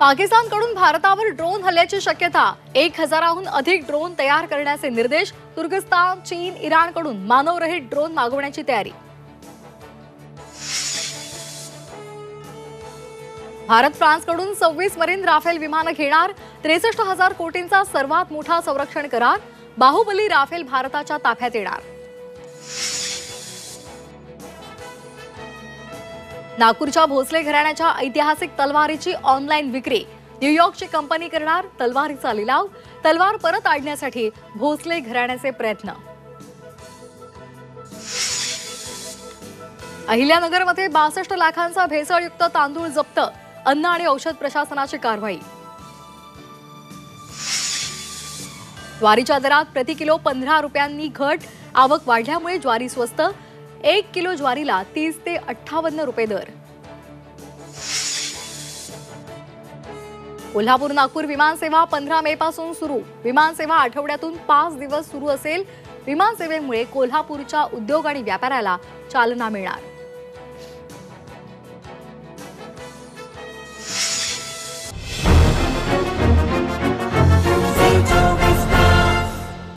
पाकिस्तानकडून भारतावर ड्रोन हल्ल्याची शक्यता 1000हून अधिक ड्रोन तयार करण्याचे निर्देश तुर्कस्तान, चीन, इराणकडून मानवरहित ड्रोन मागवण्याची तयारी। भारत फ्रान्सकडून 26 मरीन राफेल विमानं घेणार 63,000 कोटींचा सर्वात मोठा संरक्षण करार। बाहुबली राफेल भारताच्या ताफ्यात येणार। नागपूरच्या भोसले घराण्याच्या ऐतिहासिक तलवारीची ऑनलाईन विक्री। न्यूयॉर्कची कंपनी करणार तलवारीचा लिलाव। तलवार परत आणण्यासाठी भोसले घराण्याचे प्रयत्न। अहिल्यानगरमध्ये 62 लाखांचा भेसळयुक्त तांदूळ जप्त। अन्न आणि औषध प्रशासनाची कारवाई। ज्वारीच्या दरात प्रति किलो 15 रुपयांनी घट। आवक वाढल्यामुळे ज्वारी स्वस्त। 1 किलो ज्वारीला 30 ते 58 रुपये दर। कोल्हापूर नागपूर विमानसेवा 15 मे पासून सुरू। विमानसेवा आठवड्यातून 5 दिवस सुरू असेल। विमानसेवेमुळे कोल्हापूरच्या उद्योग आणि व्यापाराला चालना मिळणार।